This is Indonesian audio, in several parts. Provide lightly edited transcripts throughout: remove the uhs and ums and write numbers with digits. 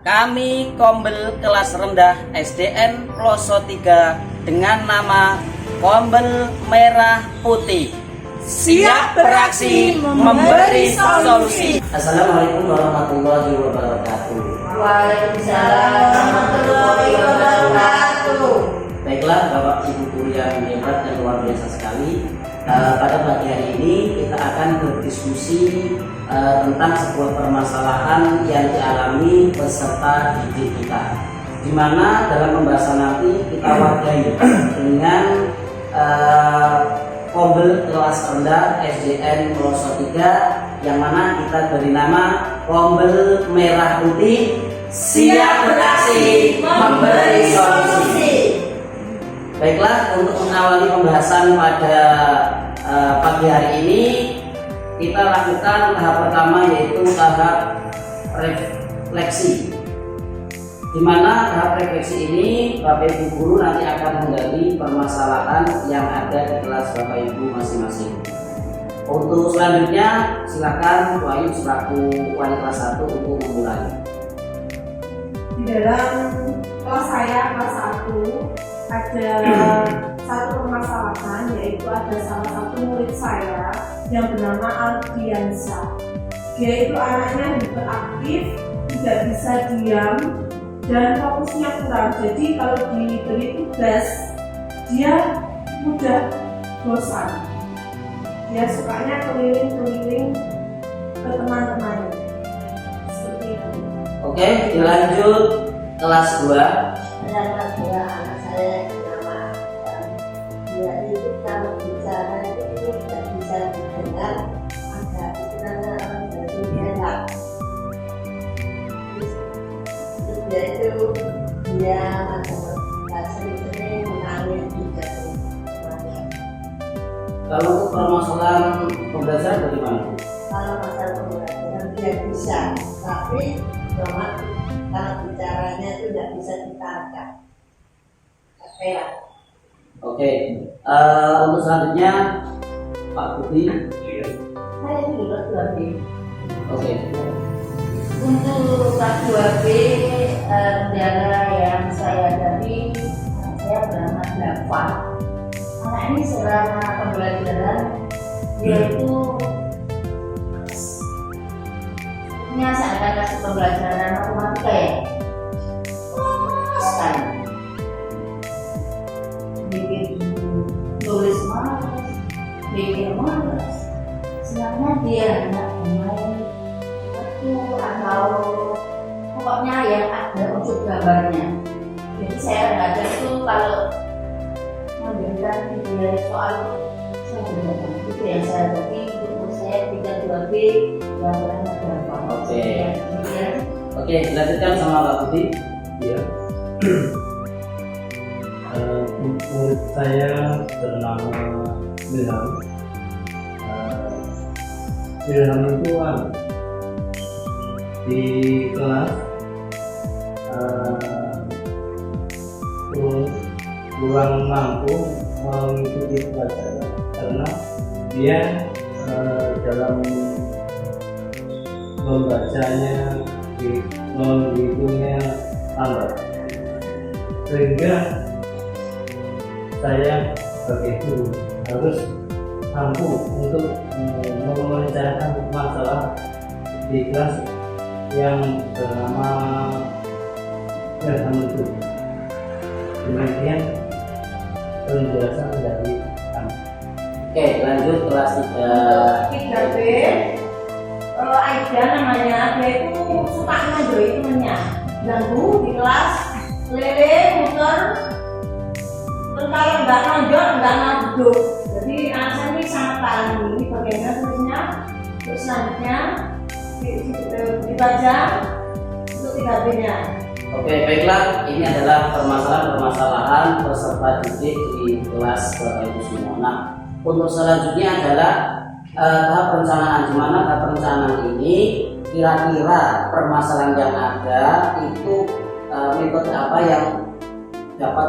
Kami Kombel kelas rendah SDN Ploso 3 dengan nama Kombel Merah Putih siap beraksi memberi solusi. Assalamualaikum warahmatullahi wabarakatuh. Waalaikumsalam warahmatullahi wabarakatuh. Baiklah Bapak Ibu guru yang hebat dan luar biasa sekali. Pada pagi hari ini kita akan berdiskusi tentang sebuah permasalahan yang dialami peserta didik kita, di mana dalam pembahasan nanti kita wadai dengan Kombel kelas rendah SDN Ploso 3 yang mana kita beri nama Kombel Merah Putih siap beraksi memberi solusi. Baiklah, untuk mengawali pembahasan pada pagi hari ini kita lakukan tahap pertama, yaitu tahap refleksi, di mana tahap refleksi ini Bapak Ibu guru nanti akan menggali permasalahan yang ada di kelas Bapak Ibu masing-masing. Untuk selanjutnya silakan Bu Ayu selaku wali kelas 1 untuk memulai. Di dalam kelas saya kelas 1 ada satu permasalahan, yaitu ada salah satu murid saya yang bernama Aldiansa. Dia itu anaknya hiperaktif, tidak bisa diam dan fokusnya kurang. Jadi kalau diberi tugas dia mudah bosan. Dia sukanya keliling-keliling ke teman-temannya. Seperti itu. Oke, dilanjut kelas 2. Kelas 2 anak saya bernama dia itu kalau bicara itu tidak bisa didengar, agak istilahnya orang jadi enak. Terus dia itu sering-sering menangis juga. Kalau untuk permasalahan pembelajaran bagaimana? Kalau masalah pembelajaran dia bisa, tapi cuma kalau bicaranya itu tidak bisa ditangkap. Oke, untuk selanjutnya Pak Budi. Saya itu kelas 2B. Oke. Untuk kelas 2B, kendala yang saya hadapi, saya bernama Dava. Anak ini selama pembelajaran dia itu seakan kasih pembelajaran matematika ya, sekali bikin tulis malas, bikin malas. Sebenarnya dia anak bermain atau pokoknya yang ada unsur gambarnya. Jadi saya belajar itu kalau memberikan video soal saya belajar itu yang saya hadapi. Untuk saya 3-2B pelajaran berapa? Oke. Oke, dilanjutkan sama Pak Budi. Iya. Murid saya bernama Ilham. Ilham itu di kelas kurang mampu mengikuti pelajaran karena dia dalam membacanya, menghitungnya lambat, sehingga saya sebagai guru harus mampu untuk memecahkan masalah di kelas yang bernama Ilham itu. Demikian penjelasan dari kami. Oke, lanjut kelas 3B, Aida namanya. Dia itu suka nganjoi temennya, ganggu di kelas, keliling, muter. Terus kalau nggak nonjol, nggak duduk. Jadi anak saya ini sangat parah. Ini bagaimana tulisnya. Terus selanjutnya dibaca untuk 3B-nya. Oke, baiklah, ini adalah permasalahan peserta didik di kelas Bapak Ibu semua. Nah, untuk selanjutnya adalah tahap perencanaan, di mana tahap perencanaan ini kira-kira permasalahan yang ada itu metode apa yang dapat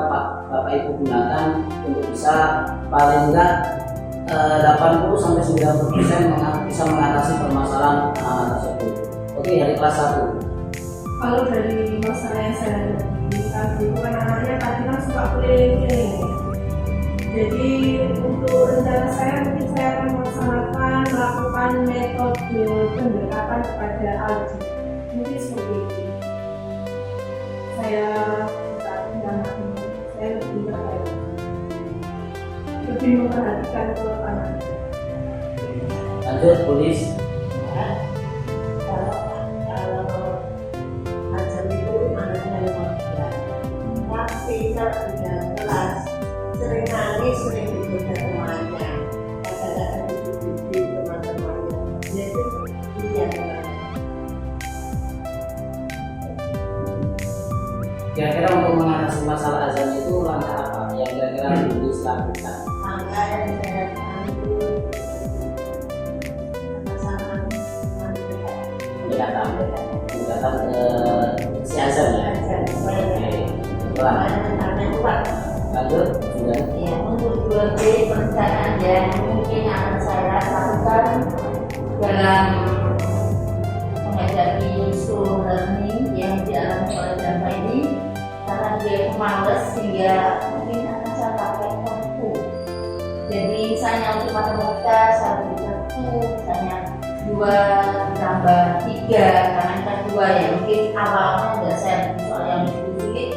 Bapak Ibu gunakan untuk bisa paling enggak 80-90% bisa mengatasi permasalahan anak-anak tersebut. Oke, dari kelas 1. Kalau dari masalah yang saya hadapi tadi itu kan anaknya tadi kan suka keliling-keliling ya. Jadi untuk rencana saya mungkin saya akan melakukan metode pendekatan kepada Aldi. Mungkin seperti itu. Saya lebih memperhatikan ke anaknya. Lanjut, tulis. Kalau ajar itu anaknya memang berat, tapi kalau di dalam kelas sering nangis, sering digoda temannya, kadang-kadang dipuji teman-temannya, jadi dia berat. Kira-kira untuk mengatasi masalah azan itu langkah apa yang kira-kira tulis lakukan? Angka yang saya lakukan itu sama Pendekatan ke si azan ya. Oke, pelan. Lanjut, sudah. Ya, untuk 2B perencanaan yang mungkin akan saya lakukan dalam menghadapi school learning yang dialami oleh Dava ini, karena dia pemalas sehingga mungkin akan saya pakai waktu. Jadi misalnya untuk matematika saya beri waktu, misalnya 2 tambah 3 karena kita 2 ya, mungkin awalnya tidak saya beri soal yang sulit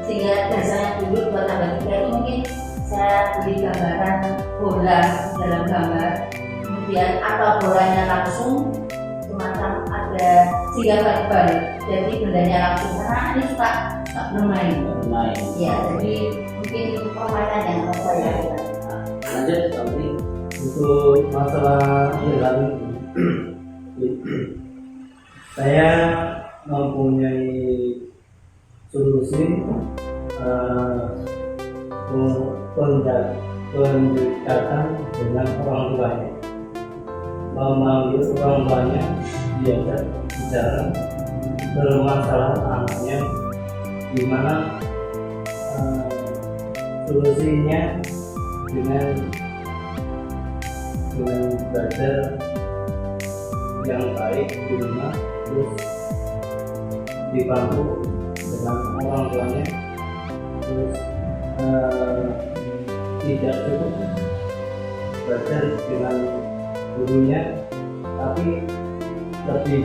sehingga dasarnya dulu 2 tambah 3 itu mungkin saya beri gambaran bola dalam gambar, kemudian atau bolanya langsung semacam ada sehingga balik-balik, jadi bendanya langsung karena ini suka bermain. Ya, jadi mungkin itu permainan yang akan saya lakukan. Lanjut, Tommy. Untuk masalah jalan saya mempunyai solusi pendekatan dengan orang tuanya, memanggil orang tuanya, diajak bicara permasalahan anaknya, di mana solusinya dengan belajar yang baik di rumah, terus dibantu dengan orang tuanya, terus tidak cukup belajar dengan gurunya, tapi lebih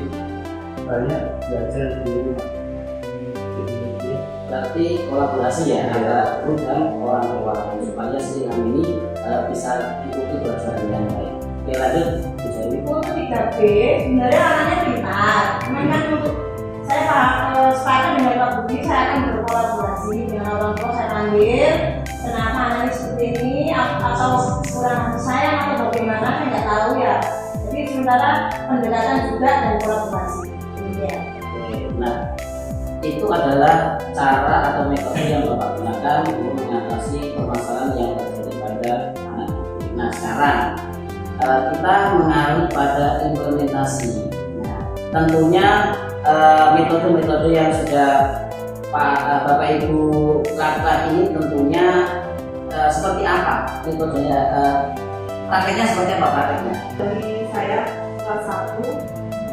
banyak belajar di rumah. Berarti kolaborasi ya antara guru dan orang tua supaya si anak ini bisa ikuti pelajaran yang baik. Oke, lanjut, Bu Dewi. Untuk 3B sebenarnya anaknya pintar, cuman kan untuk saya sepakat dengan Pak Budi, saya akan berkolaborasi dengan orang tua. Saya panggil kenapa anaknya seperti ini, atau kurang sayang atau bagaimana, saya nggak tahu ya. Jadi sementara pendekatan juga dan kolaborasi. Ya. Oke, nah itu adalah cara atau metode yang Bapak gunakan untuk mengatasi permasalahan yang terjadi pada anak. Nah, sekarang kita mengarah pada implementasi. Nah, tentunya metode-metode yang sudah Bapak Ibu lakukan ini tentunya seperti apa metodenya, prakteknya seperti apa prakteknya? Dari saya kelas 1,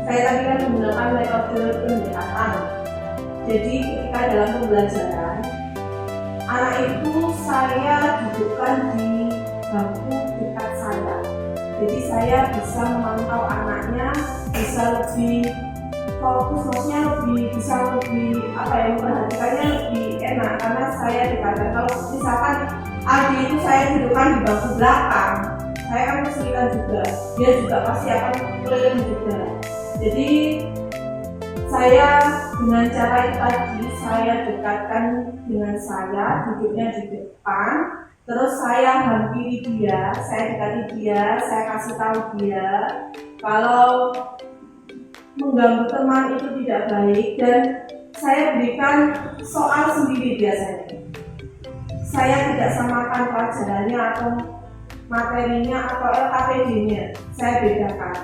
saya tadi kan menggunakan metode pendekatan. Jadi ketika dalam pembelajaran, anak itu saya dudukkan di bangku dekat saya. Jadi saya bisa memantau anaknya, bisa lebih fokus, maksudnya bisa lebih memperhatikannya lebih enak karena saya dikatakan kalau misalkan Aldi itu saya dudukkan di bangku belakang, saya akan kesulitan juga, dia juga pasti akan keliling juga. Jadi saya dengan cara itu tadi, saya dekatkan dengan saya, duduknya di depan, terus saya hampiri dia, saya dekati dia, saya kasih tahu dia kalau mengganggu teman itu tidak baik, dan saya berikan soal sendiri biasanya. Saya tidak samakan pelajarannya atau materinya atau LKPD-nya, saya bedakan.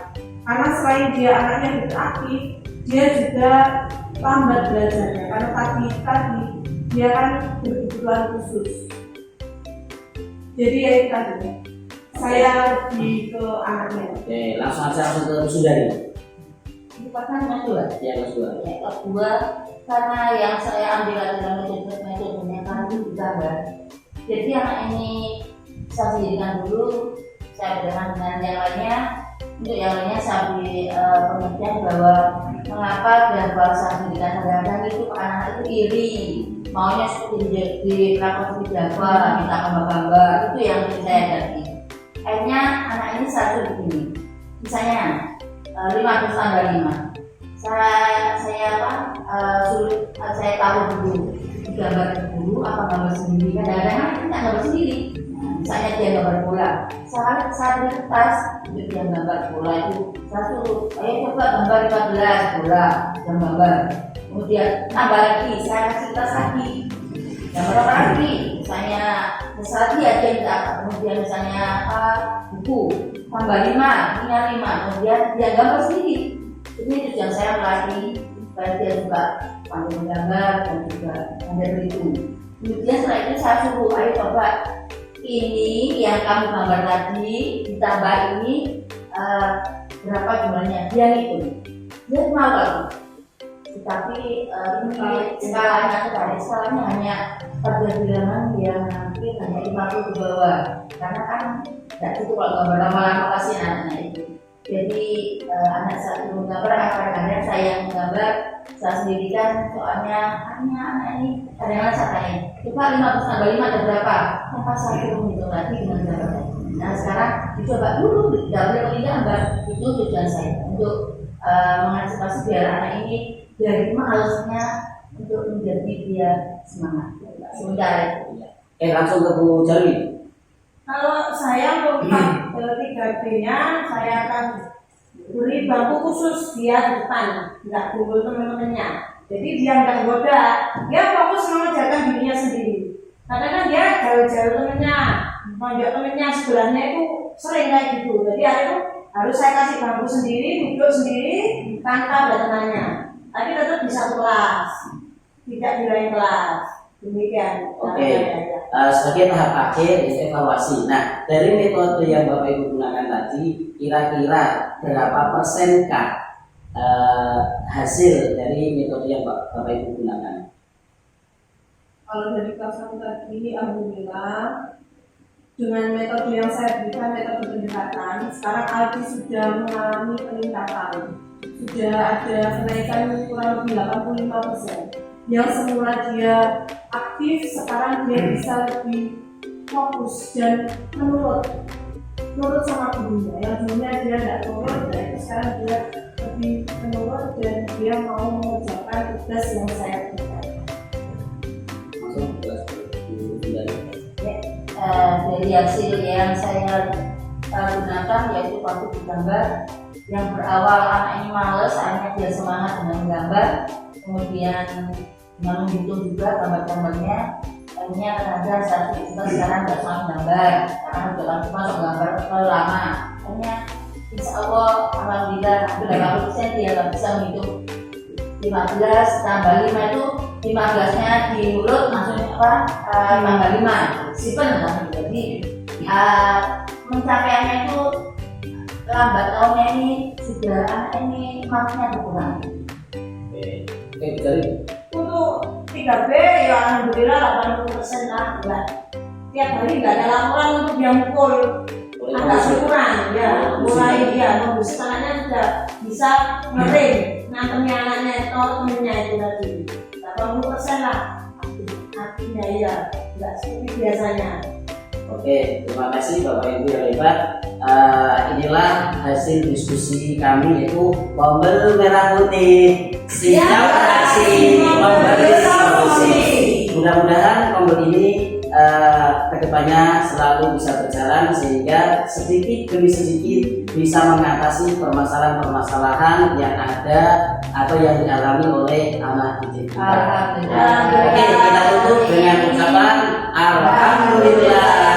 Karena selain dia anaknya hiperaktif, dia juga lambat belajarnya karena tadi dia kan berkebutuhan khusus. Jadi ya itu tadi, saya lebih ke anaknya. Oke, langsung aja ke Sundari. Merupakan kelas 2. Ya, kelas 2. Ya, kelas 2 karena yang saya ambil adalah metodenya kan itu gambar. Jadi anak ini saya sendirikan dulu, saya bersama dengan yang lainnya. Untuk yang lainnya saya beri pengertian bahwa mengapa gambar saya sendirikan kadang-kadang itu anak itu iri, maunya seperti di pelakon seperti gambar, minta gambar-gambar, itu yang saya hadapi. Akhirnya anak ini satu begini, misalnya 15 tambah 5. Saya tahu dulu gambar dulu apa gambar sendiri. Kadang-kadang kita gambar sendiri. Misalnya dia gambar bola, saat di kertas untuk dia gambar bola itu saya suruh, ayo coba gambar 14 bola yang gambar. Kemudian tambah lagi, saya kasih kertas lagi, gambar apa lagi? Misalnya lagi aja kita. Kemudian misalnya buku tambah 5, punya 5. Kemudian dia gambar sendiri. Ini tujuan saya melatih supaya dia juga pandai menggambar dan juga pandai berhitung. Kemudian setelah itu saya suruh, ayo coba ini yang kamu gambar tadi ditambah ini berapa jumlahnya, dia hitung. Dia mau lagi. Tetapi ini skalanya hanya pada bilangan yang mungkin hanya 50 ke bawah. Karena kan tidak cukup kalau gambar lama-lama kasih anaknya itu. Jadi anak saya menggambar, kadang-kadang saya yang menggambar, saya sendirikan, soalnya anak ini kadang-kadang saya tanya, coba 15 tambah 5 ada berapa? Maka saya turun hitung lagi dengan gambarnya. Nah sekarang dicoba dulu, tidak boleh menggambar, itu tujuan saya untuk mengantisipasi biar anak ini dari malesnya untuk menjadi dia semangat. Sementara itu. Langsung ke Bu Jarwi. Kalau saya untuk 3B-nya, saya akan beri bangku khusus dia di depan, nggak kumpul teman-temannya. Jadi dia nggak goda, dia fokus mengerjakan dirinya sendiri. Kadang-kadang dia jauh-jauh temennya, menunjuk temennya sebelahnya itu sering kayak gitu. Jadi itu harus saya kasih bangku sendiri, duduk sendiri, tanpa ada temannya. Tapi tetap di satu kelas, tidak di lain kelas. Demikian. Oke. Sebagai tahap akhir evaluasi. Nah, dari metode yang Bapak Ibu gunakan tadi, kira-kira berapa persenkah hasil dari metode yang Bapak Ibu gunakan? Kalau dari kelas 1 tadi, alhamdulillah dengan metode yang saya berikan, metode pendekatan, sekarang Aldi sudah mengalami peningkatan. Sudah ada kenaikan kurang lebih 85%. Yang semula dia aktif, sekarang dia bisa lebih fokus dan menurut sama gurunya. Yang dulunya dia tidak menurut, dan itu sekarang dia lebih menurut dan dia mau mengerjakan tugas yang saya berikan. Dari hasil yang saya gunakan yaitu waktu digambar, yang berawal anak ini males, akhirnya dia semangat dengan menggambar, kemudian dengan menghitung juga gambar-gambarnya. Akhirnya ada satu kita sekarang tidak semangat gambar karena sudah masuk gambar terlalu lama. Akhirnya insya Allah alhamdulillah 80% dia nggak bisa menghitung 15 tambah 5 itu 15-nya di mulut maksudnya tambah 5 sipen kan. Jadi mencapaiannya itu lambat tahunnya ini sudah anak ini maksudnya berkurang. Oke, Jari. Untuk 3B ya alhamdulillah 80% lah. Tiap hari nggak ada laporan untuk yang mukul. Agak berkurang ya, mulai dia membuat anaknya sudah bisa ngering nantemnya anaknya itu temennya itu tadi 80% lah artinya ya nggak seperti biasanya. Oke, terima kasih Bapak Ibu yang hebat. Inilah hasil diskusi kami, yaitu Pombel Merah Putih siap beraksi memberi solusi. Mudah-mudahan Pombel ini kedepannya selalu bisa berjalan sehingga sedikit demi sedikit bisa mengatasi permasalahan-permasalahan yang ada atau yang dialami oleh anak didik kita. Oke, kita tutup dengan ucapan Alhamdulillah.